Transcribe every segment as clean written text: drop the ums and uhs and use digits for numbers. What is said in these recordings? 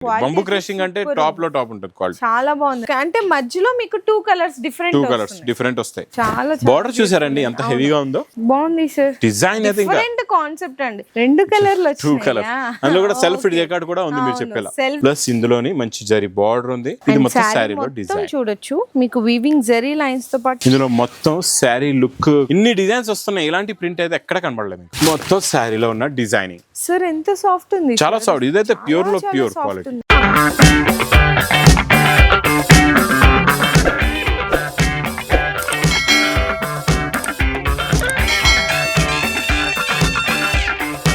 బంబూ crushing అంటే top లో top ఉంటుంది క్వాలిటీ. చాలా బాగుంది. అంటే మధ్యలో మీకు టూ కలర్స్ డిఫరెంట్ వస్తాయి. చాలా బార్డర్ చూసారండి ఎంత హెవీగా ఉందో. బాగుంది సార్. డిజైన్ అయితే డిఫరెంట్ కాన్సెప్ట్ అండి. రెండు కలర్లు టూ కలర్ అందులో కూడా సెల్ఫ్ జేకార్డ్ కూడా ఉంది మీరు చెప్పేలా. ప్లస్ ఇందులోని మంచి జరీ బార్డర్ ఉంది. ఇది మొత్తం శారీలో డిజైన్ చూడొచ్చు. మీకు వీవింగ్ జరీ లైన్స్ తో పాటు ఇందులో మొత్తం శారీ లుక్ ఇన్ని డిజైన్స్ వస్తున్నాయి. ఇలాంటి ప్రింట్ అయితే ఎక్కడ కనబడలేదు. మొత్తం శారీలో ఉన్న డిజైనింగ్ సార్ ఎంత సాఫ్ట్ ఉంది. చాలా సాఫ్ట్. ఇదైతే ప్యూర్ లో ప్యూర్ క్వాలిటీ.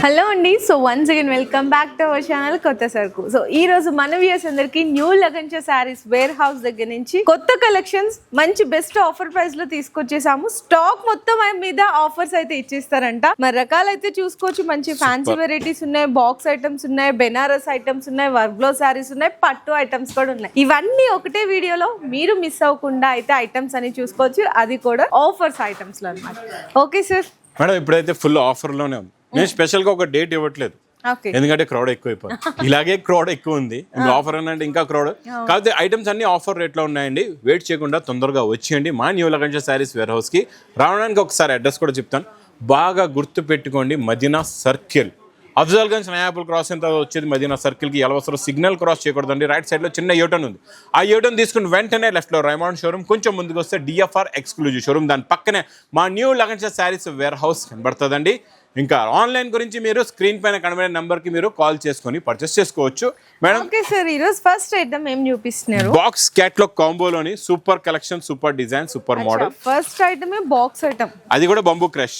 హలో అండి. So once again welcome back to our channel కొత్త సరుకు. సో ఈ రోజు మన వ్యూయర్స్ అందరికి న్యూ లగంచా శారీస్ వేర్ హౌస్ దగ్గర నుంచి కొత్త కలెక్షన్స్ మంచి బెస్ట్ ఆఫర్ ప్రైస్ లో తీసుకొచ్చేసాము. స్టాక్ మొత్తం మీద ఆఫర్స్ అయితే ఇచ్చేస్తారంట. మరి రకాలైతే చూసుకోవచ్చు. మంచి ఫ్యాన్సీ వెరైటీస్ ఉన్నాయి, బాక్స్ ఐటమ్స్ ఉన్నాయి, బెనారస్ ఐటమ్స్ ఉన్నాయి, వర్క్ బ్లౌజ్ శారీస్ ఉన్నాయి, పట్టు ఐటమ్స్ కూడా ఉన్నాయి. ఇవన్నీ ఒకటే వీడియోలో మీరు మిస్ అవ్వకుండా అయితే ఐటమ్స్ అని చూసుకోవచ్చు. అది కూడా ఆఫర్స్ ఐటమ్స్ లో అన్నమాట. Okay sir. మేడం ఇప్పుడైతే ఫుల్ ఆఫర్ లోనే ఉంది. నేను స్పెషల్ గా ఒక డేట్ ఇవ్వట్లేదు, ఎందుకంటే క్రౌడ్ ఎక్కువైపోయింది. ఇలాగే క్రౌడ్ ఎక్కువ ఉంది. ఆఫర్ అంటే ఇంకా క్రౌడ్. కాకపోతే ఐటమ్స్ అన్ని ఆఫర్ రేట్ లో ఉన్నాయండి. వెయిట్ చేయకుండా తొందరగా వచ్చేయండి మా న్యూ లగంచా శారీస్ వేర్ హౌస్ కి. రావడానికి ఒకసారి అడ్రస్ కూడా చెప్తాను, బాగా గుర్తు పెట్టుకోండి. మదీనా సర్కిల్, అఫ్జల్గంజ్ నయాపుల్ క్రాస్ ఎంత వచ్చేది మదీనా సర్కిల్ కి. ఎలవసరం సిగ్నల్ క్రాస్ చేయకూడదండి. రైట్ సైడ్ లో చిన్న యూటర్న్ ఉంది. ఆ యూటర్న్ తీసుకుని వెంటనే లెఫ్ట్ లో రైమాండ్ షోరూమ్, కొంచెం ముందుకు వస్తే డిఎఫ్ఆర్ ఎక్స్క్లూజివ్ షోరూమ్, దాని పక్కనే మా న్యూ లగంచా శారీస్ వేర్ హౌస్ కనబడుతుందండి. ఇంకా ఆన్లైన్ గురించి మీరు స్క్రీన్ పైన కనబడే నంబర్ కి మీరు కాల్ చేసుకొని పర్చేస్ చేసుకోవచ్చు. Madam okay sir. ఈ రోజు ఫస్ట్ ఐటమ్ ఏం చూపిస్తున్నారు? బాక్స్ క్యాటలాగ్ కాంబోలోని super collection, super design, super model. First item box item, అది కూడా bamboo crush.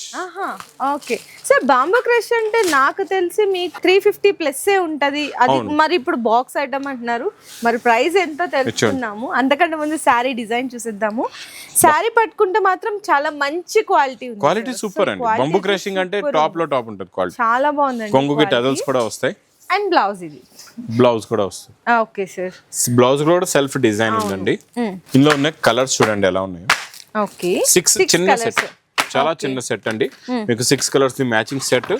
Okay sir. Bamboo crush అంటే నాకు తెలిసి మీకు 350 ప్లస్ ఉంటది. అది మరి ఇప్పుడు బాక్స్ ఐటమ్ అంటున్నారు. మరి ప్రైస్ ఎంతో తెలుసుకున్నాము. అంతకంటే ముందు శారీ డిజైన్ చూసిద్దాము. శారీ పట్టుకుంటే మాత్రం చాలా మంచి క్వాలిటీ ఉంది. క్వాలిటీ సూపర్ అండి. బంబూ క్రషింగ్ అంటే టాప్ లో టాప్ ఉంటుంది క్వాలిటీ. చాలా బాగుందండి. కొంగుకి టజల్స్ కూడా వస్తాయి. అండ్ బ్లౌజ్, ఇది బ్లౌజ్ కూడా వస్తుంది. Okay sir. బ్లౌజ్ కూడా సెల్ఫ్ డిజైన్ ఉందండి. ఇందులో ఉన్న కలర్స్ చూడండి ఎలా ఉన్నాయో. ఓకే, 6 చిన్న సెట్, చాలా చిన్న సెట్ అండి. మీకు 6 colours matching set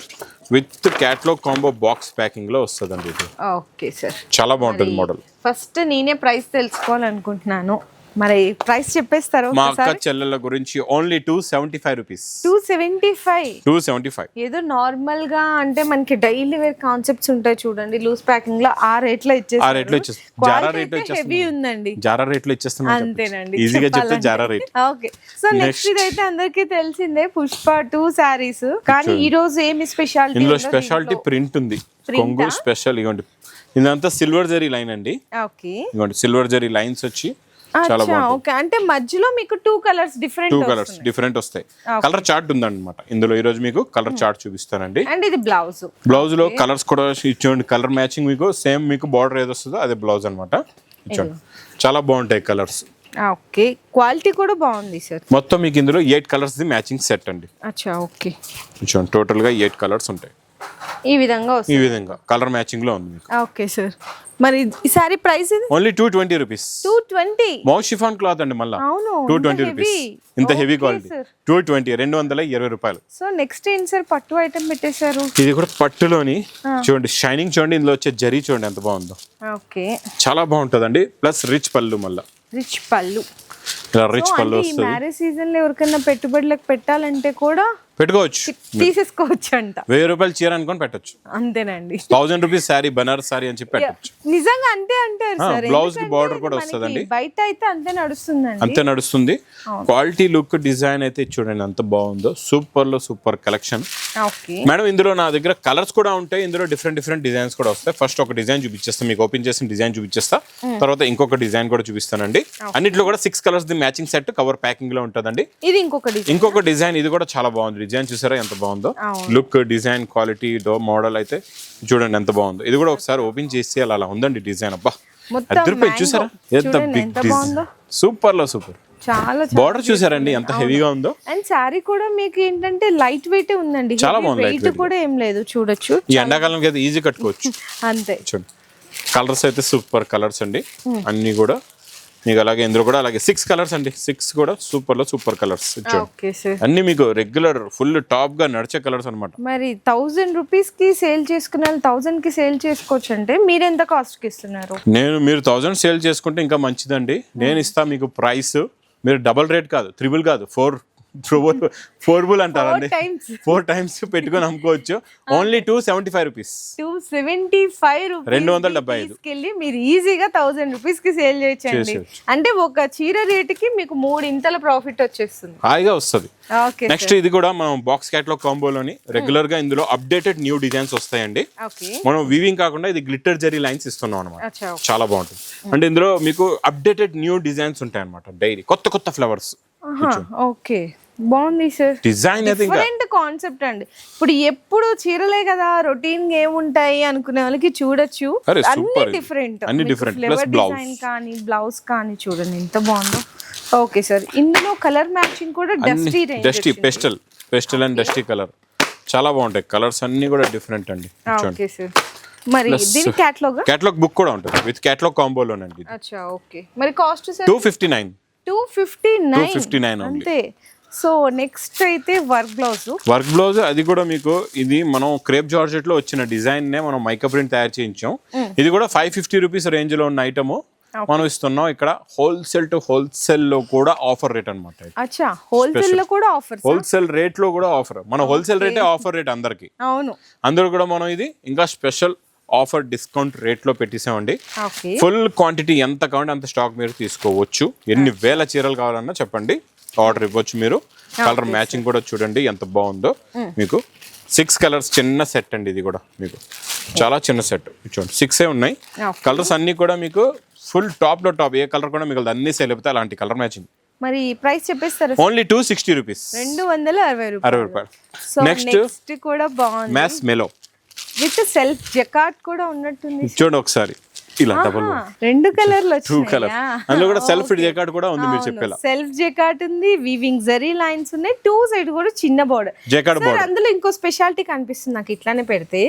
with catalogue combo box packing లో వస్తుందండి ఇది. Okay sir. చాలా బాగుంటుంది మోడల్. ఫస్ట్ నేనే ప్రైస్ తెలుసుకోవాలనుకుంటున్నాను. మరి ప్రైస్ చెప్పేస్తారు? మా అక్క చెల్లెల గురించి ఓన్లీ 275 రూపీస్. 275 ఏదో నార్మల్ గా అంటే మనకి డైలీ వేర్ కాన్సెప్ట్స్ ఉంటాయి చూడండి, లూజ్ ప్యాకింగ్ లో ఆ రేట్ లో ఇచ్చేస్తారు. జారా రేట్ లో హెవీ ఉందండి. జారా రేట్ లో ఇచ్చేస్తాం అంతేనండి. ఈజీగా చెప్తే Zara rate. Okay. So next ఇదైతే అందరికీ తెలిసిందే, పుష్ప 2 సారీస్. కానీ ఈ రోజు ఏమి స్పెషాలిటీ? ఇందులో స్పెషాలిటీ ప్రింట్ ఉంది. కొంగు స్పెషల్ ఇవ్వండి. ఇదంతా సిల్వర్ జరీ లైన్ అండి. ఓకే, ఇవ్వండి సిల్వర్ జరీ లైన్స్ వచ్చి చాలా బాగుంది. అంటే మధ్యలో మీకు 2 కలర్స్ డిఫరెంట్ వస్తాయి. కలర్ చార్ట్ ఉందన్నమాట ఇందులో. ఈ రోజు మీకు కలర్ చార్ట్ చూపిస్తానండి. అండ్ ఇది బ్లౌజ్. బ్లౌజ్ లో కలర్స్ కూడా ఇచ్చేయండి. కలర్ మ్యాచింగ్ మీకు సేమ్ మీకు బార్డర్ ఏది వస్తుందో అదే బ్లౌజ్ అనమాట. ఇచ్చేయండి, చాలా బాగుంటాయి కలర్స్. ఓకే, క్వాలిటీ కూడా బాగుంది సార్. మొత్తం మీకు ఇందులో 8 కలర్స్ ది మ్యాచింగ్ సెట్ అండి. అచ్చా, ఓకే. ఇచ్చేయండి, టోటల్ గా 8 కలర్స్ ఉంటాయి. ఈ విధంగా కలర్ మ్యాచింగ్ లో ఉంది మీకు. Okay sir. మరి ఈ సారీ ప్రైస్ ఇది only 220 rupees. 220 mouse chiffon cloth అండి. మళ్ళీ 220 రూపీస్. ఇంత హెవీ క్వాలిటీ. 220 రూపాయలు. సో నెక్స్ట్ ఏంటి సార్? పట్టు ఐటమ్ పెట్టేశారు. ఇది కూడా పట్టులోని చూడండి, షైనింగ్ చూడండి. ఇందులో వచ్చే జరీ చూడండి ఎంత బాగుందో. ఓకే, చాలా బాగుంటదండి. ప్లస్ రిచ్ పళ్ళు, మళ్ళీ రిచ్ పళ్ళు. ఇలా రిచ్ పళ్ళు వస్తుంది. మ్యారేజ్ సీజన్ లో ఎవరికైనా పెట్టుబడులకు పెట్టాలంటే కూడా పెట్టుకోవచ్చు, తీసేసుకోవచ్చు అంట. 1000 రూపాయలు చీర అనుకొని పెట్టచ్చు. అంతేనండి. 1000 రూపీస్ శారీ, బనారస్ శారీ అని చెప్పి పెట్టచ్చు. నిజంగా అంతే అంటారు సార్. బ్లౌజ్ కి బార్డర్ కూడా వస్తుందండి. బయట అయితే అంతే నడుస్తుందండి. అంతే నడుస్తుంది. క్వాలిటీ లుక్ డిజైన్ అయితే చూడండి ఎంత బాగుందో. సూపర్ లో సూపర్ కలెక్షన్. మేడం ఇందులో నా దగ్గర కలర్స్ కూడా ఉంటాయి. ఇందులో డిఫరెంట్ డిజైన్స్ కూడా వస్తాయి. ఫస్ట్ ఒక డిజైన్ చూపించేస్తా మీకు, ఓపెన్ చేసిన డిజైన్ చూపించేస్తా. తర్వాత ఇంకొక డిజైన్ కూడా చూపిస్తానండి. అన్నిట్లో కూడా 6 colours the matching set cover packing లో ఉంటదండి. ఇది ఇంకొక డిజైన్. ఇది కూడా చాలా బాగుంది. డిజైన్ చూసారా ఎంత బాగుందో. లుక్, డిజైన్, క్వాలిటీ, మోడల్ అయితే చూడండి ఎంత బాగుందో. ఇది కూడా ఒకసారి ఓపెన్ చేసి అలా ఉందండి డిజైన్. అబ్బా అదిరిపోయి చూసారా ఎంత బిగ్ డిజైన్. సూపర్ లో సూపర్. చాలా బార్డర్ చూసారండి ఎంత హెవీగా ఉందో. అండ్ సారీ కూడా మీకు ఏంటంటే లైట్ వెయిట్ ఉందండి. చాలా బాగుంది. వెయిట్ కూడా ఏం లేదు, చూడొచ్చు. ఈ ఎండాకాలంకి అయితే ఈజీ కట్టుకోవచ్చు. అంతే. చూడండి కలర్స్ అయితే సూపర్ కలర్స్ అండి. అన్ని కూడా మీకు అలాగే ఇందులో కూడా అలాగే 6 కలర్స్ అండి, 6 కూడా సూపర్ కలర్స్ ఇచ్చాడు. Okay sir. అన్ని మీకు రెగ్యులర్ ఫుల్ టాప్ గా నడిచే కలర్స్ అన్నమాట. మరి 1000 రూపీస్ కి సేల్ చేసుకునే 1000 కి సేల్ చేసుకోవచ్చు అంటే మీరు ఎంత కాస్ట్ కి ఇస్తున్నారు? మీరు 1000 సేల్ చేసుకుంటే ఇంకా మంచిదండి. నేను ఇస్తా మీకు ప్రైస్, మీరు డబల్ రేట్ కాదు, త్రిబుల్ కాదు, 4 అంటారండి, 4 టైమ్స్ పెట్టుకొని అమ్ముకోవచ్చు. ఓన్లీ 275 రూపీస్, 275 రూపీస్ 275 తీసుకెళ్ళి మీరు ఈజీగా 1000 రూపీస్ కి సేల్ చేయొచ్చండి. అంటే ఒక చీర రేటుకి మీకు 3 ఇంతల ప్రాఫిట్ వచ్చేస్తుంది, హాయిగా వస్తుంది. ఓకే. నెక్స్ట్ ఇది కూడా మనం బాక్స్ క్యాట్లాగ్ కాంబోలోని రెగ్యులర్ గా ఇందులో అప్డేటెడ్ న్యూ డిజైన్స్ వస్తాయండి. ఓకే. మనం వీవింగ్ కాకుండా ఇది గ్లిటర్ జరీ లైన్స్ ఇస్తున్నాం అనమాట. అచ్చా. చాలా బాగుంటుంది. అంటే ఇందులో మీకు అప్డేటెడ్ న్యూ డిజైన్స్ ఉంటాయి అనమాట, డైలీ కొత్త ఫ్లవర్స్. ఓకే, బాగుంది సార్. డిజైన్ అయితే ఇంకా డిఫరెంట్ కాన్సెప్ట్ అండి. ఇప్పుడు ఎప్పుడు చీరలే కదా రొటీన్ గా ఏముంటాయి అనుకునే వాళ్ళకి చూడొచ్చు, అన్ని డిఫరెంట్ ప్లస్ బ్లౌజ్ కానీ బ్లౌజ్ కానీ చూడండి ఎంత బాగుందో. ఓకే సార్, ఇందులో కలర్ మ్యాచింగ్ కూడా dusty pastel and dusty colour చాలా బాగుంటాయి. కలర్స్ అన్ని కూడా డిఫరెంట్ అండి. Okay sir. మరి దీని క్యాట్లాగ్ బుక్ కూడా ఉంటుంది విత్ క్యాట్లాగ్ కాంబోలోనండి. అచ్చా, ఓకే. మరి కాస్ట్ సార్ 259 అంతే. సో నెక్స్ట్ అయితే వర్క్ బ్లౌజ్ అది కూడా మీకు ఇది మనం క్రేప్ జార్జెట్ లో వచ్చిన డిజైన్ నే మనం మైకా ప్రింట్ తయారు చేయించాం. ఇది కూడా 550 రూపీస్ రేంజ్ లో ఉన్న ఐటమ్ మనం ఇస్తున్నాం. ఇక్కడ హోల్సేల్ టు హోల్సేల్ లో కూడా ఆఫర్ రేట్ అనమాట. అచ్చా, హోల్సేల్ లో కూడా ఆఫర్, హోల్సేల్ రేట్ లో కూడా ఆఫర్. మన హోల్సేల్ రేటే ఆఫర్ రేట్ అందరికి. అవును, అందరూ కూడా మనం ఇది ఇంకా స్పెషల్ ఆఫర్ డిస్కౌంట్ రేట్ లో పెట్టేసామండి. ఫుల్ క్వాంటిటీ ఎంత కావాలంటే అంత స్టాక్ మీరు తీసుకోవచ్చు. ఎన్ని వేల చీరలు కావాలన్నా చెప్పండి, ఆర్డర్ ఇవ్వచ్చు మీరు. కలర్ మ్యాచింగ్ కూడా చూడండి ఎంత బాగుందో. మీకు 6 కలర్స్ చిన్న సెట్ అండి, ఇది కూడా మీకు చాలా చిన్న సెట్. చూడండి 6 ఉన్నాయి. కలర్స్ అన్ని కూడా మీకు ఫుల్ టాప్ లో టాప్, ఏ కలర్ కూడా మీకు అన్ని సేల్ అయిపోతాయి అలాంటి కలర్ మ్యాచింగ్. మరి ప్రైస్ చెప్పేస్తారు? ఓన్లీ 260 రూపీస్, 260 రూపాయలు. నెక్స్ట్ కూడా బాగుంది, మ్యాస్ మెలో విత్ సెల్ఫ్ జకాట్ కూడా ఉన్నట్టుంది. చూడండి ఒకసారి ఇలా డబుల్ 2 కలర్లు 2 కలర్, అందులో కూడా సెల్ఫ్ జకాట్ కూడా ఉంది. మీరు చెప్పేలా సెల్ఫ్ జకాట్ ఉంది, వీవింగ్ జరీ లైన్స్ ఉన్నాయి, 2 సైడ్ కూడా చిన్న బోర్డర్ జకాట్ బోర్డర్. అందులో ఇంకో స్పెషాలిటీ కనిపిస్తుంది నాకు, ఇట్లానే పెడితే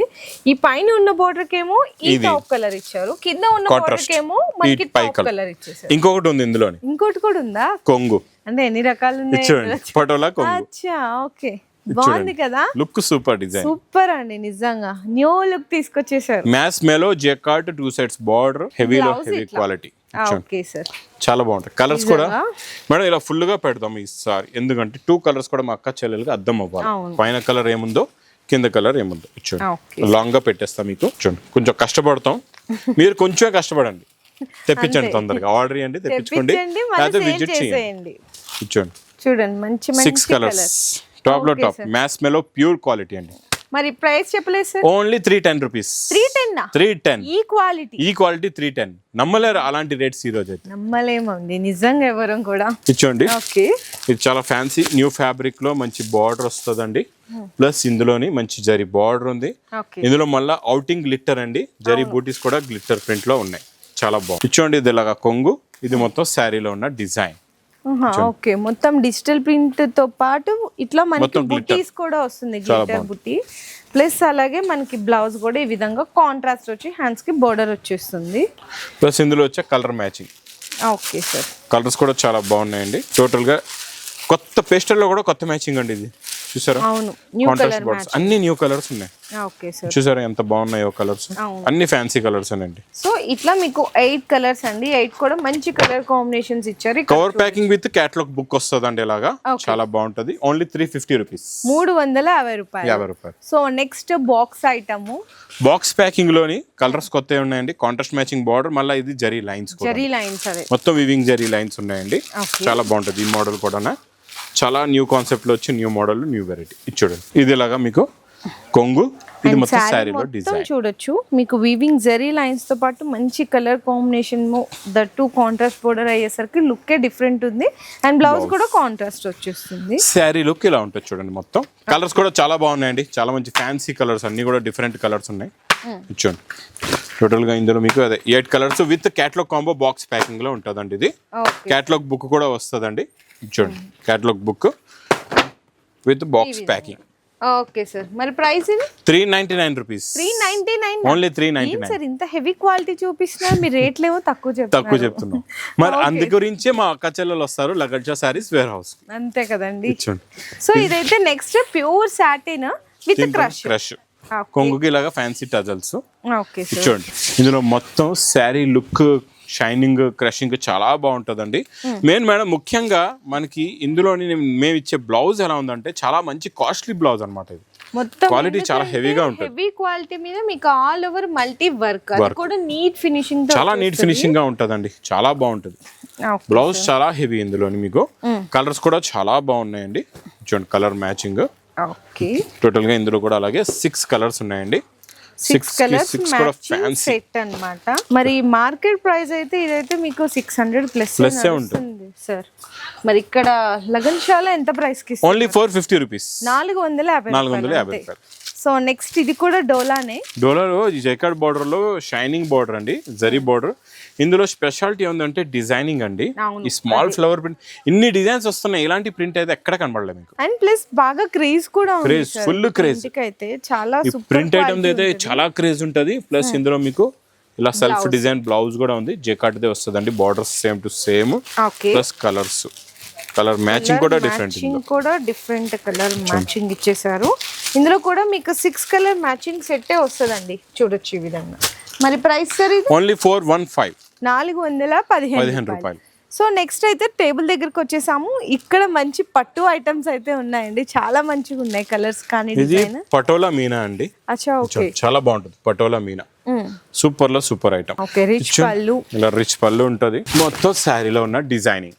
ఈ పైన ఉన్న బోర్డర్ కేమో ఈ టాప్ కలర్ ఇచ్చారు, కింద ఉన్న బోర్డర్ కేమో మనకి టాప్ కలర్ ఇచ్చేసారు. ఇంకొకటి ఉంది ఇందులో, ఇంకోటి కూడా ఉందా? కొంగు. అంటే ఎన్ని రకాలు ఉన్నాయి? పటోలా కొంగు. అచ్చా, ఓకే, బాగుంది కదా. లుక్ సూపర్, డిజైన్ సూపర్ అండి, నిజంగా న్యూ లుక్ తీసుకొచ్చేసారు. మ్యాస్ మెలో జకాట్ 2 సైడ్స్ బార్డర్, హెవీలో హెవీ క్వాలిటీ. ఓకే సార్, చాలా బాగుంటాయి. కలర్స్ కూడా మేడం ఇలా ఫుల్ గా పెడతాం ఈసారి, ఎందుకంటే 2 కలర్స్ కూడా మా అక్క చెల్లెలుగా అర్థం అవ్వాలి. పైన కలర్ ఏముందో కింద కలర్ ఏముందో చూడండి. లాంగ్ గా పెట్టేస్తాం మీకు. చూడండి కొంచెం కష్టపడతాం, మీరు కొంచెం కష్టపడండి, తెప్పించండి తొందరగా. ఆర్డర్ ఇవ్వండి, తెప్పించుకోండి, లేదా విజిట్ చేయండి. చూడండి మంచి 6 కలర్స్ టాప్ లో టాప్, మ్యాస్ మెలో ప్యూర్ క్వాలిటీ అండి. మరి ప్రైస్ చెప్పలేదు సార్? Only 310 rupees. 310 ఈ క్వాలిటీ 310. నమ్మలేరు అలాంటి రేట్స్ ఈ రోజు అయితే. నమ్మలేమండి నిజంగా ఎవరం కూడా. ఇచ్చోండి, ఇది చాలా ఫ్యాన్సీ న్యూ ఫ్యాబ్రిక్ లో మంచి బార్డర్ వస్తుందండి. ప్లస్ ఇందులోని మంచి జరీ బార్డర్ ఉంది. ఇందులో మళ్ళీ అవుటింగ్ గ్లిట్టర్ అండి, జరీ బూటీస్ కూడా గ్లిట్టర్ ప్రింట్ లో ఉన్నాయి. చాలా బాగుంది. ఇచ్చోండి, ఇది ఇలాగా కొంగు, ఇది మొత్తం శారీలో ఉన్న డిజైన్. ఓకే, మొత్తం డిజిటల్ ప్రింట్ తో పాటు ఇట్లా మనకి బుటీస్ కూడా వస్తుంది, గ్లిటర్ బుటీ. ప్లస్ అలాగే మనకి బ్లౌజ్ కూడా ఈ విధంగా కాంట్రాస్ట్ వచ్చి హ్యాండ్స్ కి బోర్డర్ వచ్చేస్తుంది. ప్లస్ ఇందులో వచ్చే colour matching. Okay sir, colours కూడా చాలా బాగున్నాయండి. టోటల్ గా కొత్త పేస్టల్ లో కూడా కొత్త మ్యాచింగ్ అండి ఇది. చూసారా? అవును, న్యూ కలర్ మ్యాచింగ్, అన్ని న్యూ కలర్స్ ఉన్నాయి. ఓకే సార్, చూసారా ఎంత బాగున్నాయో కలర్స్, అన్ని ఫ్యాన్సీ కలర్స్ అండి. సో ఇట్లా మీకు 8 కలర్స్ అండి, 8 కూడా మంచి కలర్ కాంబినేషన్స్ ఇచ్చారు. Cover packing with catalogue book వస్తుందండి ఇలాగా, చాలా బాగుంటది. ఓన్లీ 350 రూపీస్, 350 రూపాయలు. So next box item, box packing లోని కలర్స్ కొత్తవి ఉన్నాయండి. కాంట్రాస్ట్ మ్యాచింగ్ బార్డర్, మళ్ళీ ఇది జరీ లైన్స్, మొత్తం వివింగ్ జరీ లైన్స్ ఉన్నాయండి. చాలా బాగుంటది ఈ మోడల్ కూడా. చాలా న్యూ కాన్సెప్ట్ లో వచ్చి న్యూ మోడల్, న్యూ వెరైటీ. ఇది చూడండి, ఇది ఇలాగా మీకు కొంగు, ఇది మొత్తం శారీలో డిజైన్ చూడొచ్చు. మీకు వీవింగ్ జరీ లైన్స్ తో పాటు మంచి colour combination, that contrast border అయ్యేసరికి లుక్ డిఫరెంట్ ఉంది. అండ్ బ్లౌజ్ కూడా కాంట్రాస్ట్ వచ్చేస్తుంది. శారీ లుక్ ఇలా ఉంటుంది చూడండి. మొత్తం కలర్స్ కూడా చాలా బాగున్నాయండి, చాలా మంచి ఫ్యాన్సీ కలర్స్, అన్ని కూడా డిఫరెంట్ కలర్స్ ఉన్నాయి. చూడండి టోటల్ గా ఇందులో మీకు అదే 8 colours with catalogue combo box packing లో ఉంటుందండి. ఇది క్యాటలాగ్ బుక్ కూడా వస్తుందండి. చూడండి, catalogue book with box packing. Okay sir, మరి ప్రైస్ ఇది 399 రూపీస్. 399 only 399 sir. ఇంత హెవీ క్వాలిటీ చూపిస్తున్నారు, మీ రేట్లు ఏమో తక్కువ చెప్తున్నాం. మరి అందు గురించే మా అక్క చెల్లెలు వస్తారు లగంజా సారీస్ వేర్ హౌస్. అంతే కదండి. సో ఇదైతే next pure satin with crush కొంగుకి ఇలాగా ఫ్యాన్సీ టజల్స్. ఓకే చూడండి, ఇందులో మొత్తం శారీ లుక్ షైనింగ్ క్రషింగ్ చాలా బాగుంటుందండి. మెయిన్ మేడం ముఖ్యంగా మనకి ఇందులోని మేము ఇచ్చే బ్లౌజ్ ఎలా ఉందంటే చాలా మంచి కాస్ట్లీ బ్లౌజ్ అనమాట. ఇది మొత్తం క్వాలిటీ చాలా హెవీగా ఉంటుంది. హెవీ క్వాలిటీ మీద మీకు ఆల్ ఓవర్ మల్టీ వర్క్, అది కూడా నీట్ ఫినిషింగ్ తో చాలా నీట్ ఫినిషింగ్ గా ఉంటదండి, చాలా బాగుంటది. బ్లౌజ్ చాలా హెవీ ఇందులోని మీకు కలర్స్ కూడా చాలా బాగున్నాయండి. చూడండి కలర్ మ్యాచింగ్. ఓకే, టోటల్ గా ఇందులో కూడా అలాగే 6 కలర్స్ ఉన్నాయండి. 6 కలర్స్ మ్యాచింగ్ సెట్ అన్నమాట. మరి మార్కెట్ ప్రైస్ అయితే ఇదైతే మీకు 600 ప్లస్ ఉంటుంది సార్. మరి ఇక్కడ లగన్షాలో ఎంత ప్రైస్ కి? Only 450 rupees. 450. సో నెక్స్ట్ ఇది కూడా డోలానే. డోలాలో జైకార్డ్ బార్డర్ లో షైనింగ్ బార్డర్ అండి, జరీ బార్డర్. ఇందులో స్పెషాలిటీ ఏంటంటే డిజైనింగ్ అండి. ఈ స్మాల్ ఫ్లవర్ ప్రింట్, ఇన్ని డిజైన్స్ వస్తున్నాయి, ఇలాంటి ప్రింట్ అయితే ఎక్కడ కనబడలేదు మీకు. అండ్ ప్లస్ బాగా క్రేజ్ కూడా ఉంది, క్రేజ్ ఫుల్ క్రేజ్. అయితే చాలా ప్రింట్ ఐటమ్ అయితే చాలా క్రేజ్ ఉంటది. ప్లస్ ఇందులో మీకు ఇలా సెల్ఫ్ డిజైన్ బ్లౌజ్ కూడా ఉంది, జైకార్డ్ దే వస్తుందండి. Borders same to same, plus colour matching కూడా డిఫరెంట్ కలర్ మ్యాచింగ్ ఇచ్చేసారు. ఇందులో కూడా మీకు 6 కలర్ మ్యాచింగ్ సెట్ వస్తుందండి, చూడొచ్చు ఈ విధంగా. మరి ప్రైస్ సార్ ఇది ఓన్లీ 415. 415 రూపాయలు. సో నెక్స్ట్ అయితే టేబుల్ దగ్గరకు వచ్చేసాము. ఇక్కడ మంచి పట్టు ఐటమ్స్ అయితే ఉన్నాయండి, చాలా మంచిగా ఉన్నాయి కలర్స్ కానీ డిజైన్. పటోలా మీనా అండి. అచ్చా, ఓకే, చాలా బాగుంటుంది పటోలా మీనా. సూపర్ లో సూపర్ ఐటమ్. ఓకే, రిచ్ పళ్ళు. ఇలా రిచ్ పళ్ళు ఉంటది, మొత్తం శారీలో ఉన్న డిజైనింగ్.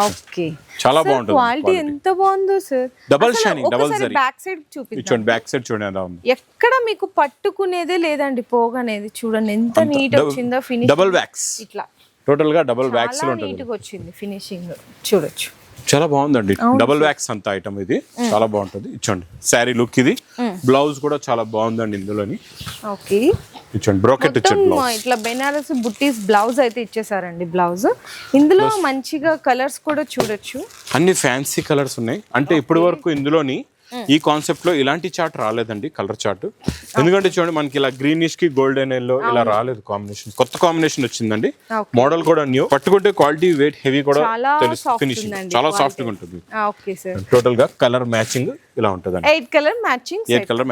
ఓకే, చాలా బాగుంటుంది. క్వాలిటీ ఎంత బాగుందో sir. Double shining, double zari. Back side చూపించండి, బ్యాక్ సైడ్ చూడండి ఎలా ఉంది. ఎక్కడ మీకు పట్టుకునేదే లేదండి పోగనేది. చూడండి ఎంత నీట్ వచ్చిందో ఫినిషింగ్. డబుల్ వ్యాక్స్, ఇట్లా టోటల్ గా డబుల్ వ్యాక్స్ లో ఉంటుంది. నీట్ గా వచ్చింది ఫినిషింగ్, చూడొచ్చు. చాలా బాగుందండి, డబుల్ వ్యాక్స్ అంత ఐటమ్ ఇది, చాలా బాగుంటుంది. ఇచ్చండి శారీ లుక్ ఇది. బ్లౌజ్ కూడా చాలా బాగుందండి ఇందులోని. ఓకే, ఇచ్చండి బ్రోకెట్ ఇచ్చారు. ఇట్లా బెనారస్ బుట్టీస్ బ్లౌజ్ అయితే ఇచ్చేసారండి. బ్లౌజ్ ఇందులో మంచిగా కలర్స్ కూడా చూడొచ్చు, అన్ని ఫ్యాన్సీ కలర్స్ ఉన్నాయి. అంటే ఇప్పటి వరకు ఇందులోని ఈ కాన్సెప్ట్ లో ఇలాంటి చార్ట్ రాలేదండి, కలర్ చార్ట్. ఎందుకంటే చూడండి మనకి ఇలా గ్రీనిష్ కి గోల్డెన్ ఎల్లో ఇలా రాలేదు కాంబినేషన్, కొత్త కాంబినేషన్ వచ్చిందండి. మోడల్ కూడా న్యూ, పట్టుకుంటే క్వాలిటీ వెయిట్ హెవీ కూడా తెలుసు, ఫినిషింగ్ చాలా సాఫ్ట్ గా ఉంటుంది. టోటల్ గా కలర్ మ్యాచింగ్ ఇలా ఉంటుంది. 8 కలర్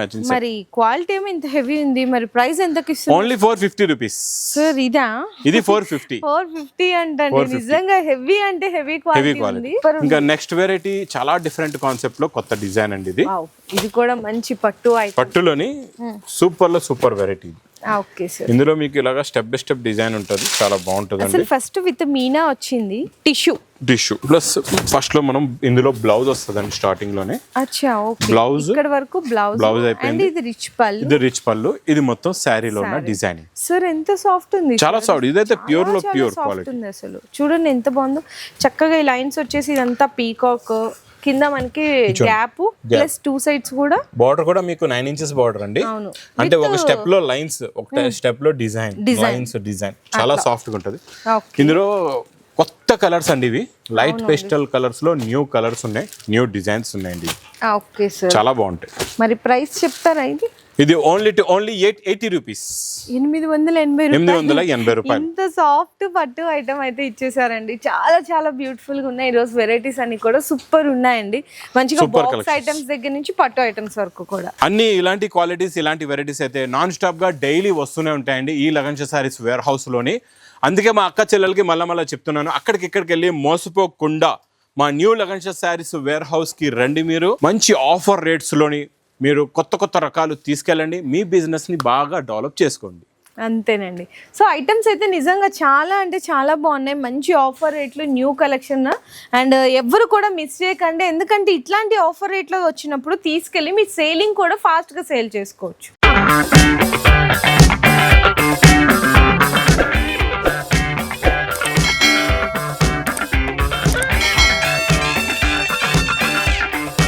మ్యాచింగ్. మరి క్వాలిటీ ఏమో ఇంత హెవీ ఉంది, మరి ప్రైస్ ఎంతకి ఇస్తారు? Only 450 rupees sir. ఇది 450 అంటే నిజంగా హెవీ అంటే హెవీ క్వాలిటీ ఉంది. ఇంకా నెక్స్ట్ వెరైటీ చాలా డిఫరెంట్ కాన్సెప్ట్ లో కొత్త డిజైన్ అండి ఇది. ఇది కూడా మంచి పట్టు ఐటమ్, పట్టులోని సూపర్ లో సూపర్ వెరైటీ. Okay sir. ఇందులో మీకు ఇలాగా స్టెప్ బై స్టెప్ డిజైన్ ఉంటుంది, చాలా బాగుంటుంది. అసలు ఫస్ట్ విత్ మీనా వచ్చింది, టిష్యూ ప్లస్ ఫస్ట్ లో మనం ఇందులో బ్లౌజ్ వస్తుందండి స్టార్టింగ్ లోనే. అచ్చా, ఓకే. బ్లౌజ్ ఇక్కడ వరకు బ్లౌజ్ అయిపోయింది. ఇది రిచ్ పళ్ళు, ఇది మొత్తం శారీలో ఉన్న డిజైనింగ్. సార్ ఎంత సాఫ్ట్ ఉంది, చాలా సాఫ్ట్. ఇదైతే ప్యూర్ లో ప్యూర్ క్వాలిటీ ఉంది అసలు. చూడండి ఎంత బాగుందో, చక్కగా ఈ లైన్స్ వచ్చేసి ఇదంతా పీకాక్, కింద మనకి గ్యాప్ ప్లస్ 2 సైడ్స్ కూడా. బార్డర్ కూడా మీకు 9 ఇంచెస్ బార్డర్ అండి. అంటే ఒక స్టెప్ లో లైన్స్, ఒక స్టెప్ లో డిజైన్, లైన్స్ డిజైన్ చాలా సాఫ్ట్ గా ఉంటది. ఇందులో కొత్త కలర్స్ అండి, ఇవి లైట్ పేస్టల్ కలర్స్ లో న్యూ కలర్స్ ఉన్నాయి, న్యూ డిజైన్స్ ఉన్నాయండి. ఓకే సార్, చాలా బాగుంటాయి. మరి ప్రైస్ చెప్తారా? ఇది ఓన్లీ 880 రూపీస్. 880 రూపాయలు. ఇంత సాఫ్ట్ పట్టు ఐటమ్ అయితే ఇచ్చేసారండి. చాలా చాలా బ్యూటిఫుల్ గా ఉన్నాయి. ఈ రోజు వెరైటీస్ అన్ని కూడా సూపర్ ఉన్నాయండి. మంచిగా బాక్స్ ఐటమ్స్ దగ్గర నుంచి పట్టు ఐటమ్స్ వరకు కూడా అన్ని ఇలాంటి క్వాలిటీస్, ఇలాంటి వెరైటీస్ అయితే నాన్ స్టాప్ గా డైలీ వస్తూనే ఉంటాయండి ఈ లగంజా సారీస్ వేర్ హౌస్ లోని. అందుకే మా అక్క చెల్లెలకి మళ్ళీ చెప్తున్నాను, అక్కడికి ఇక్కడికి వెళ్ళి మోసపోకుండా మా న్యూ లగంజా సారీస్ వేర్ హౌస్ కి రండి. మీరు మంచి ఆఫర్ రేట్స్ లోని మీరు కొత్త రకాలు తీసుకెళ్ళండి, మీ బిజినెస్ ని బాగా డెవలప్ చేసుకోండి. అంతేనండి. సో ఐటమ్స్ అయితే నిజంగా చాలా అంటే చాలా బాగున్నాయి, మంచి ఆఫర్ రేట్లు, న్యూ కలెక్షన్. అండ్ ఎవరు కూడా మిస్ చేయకండి, ఎందుకంటే ఇట్లాంటి ఆఫర్ రేట్లో వచ్చినప్పుడు తీసుకెళ్ళి మీ సేలింగ్ కూడా ఫాస్ట్గా సేల్ చేసుకోవచ్చు.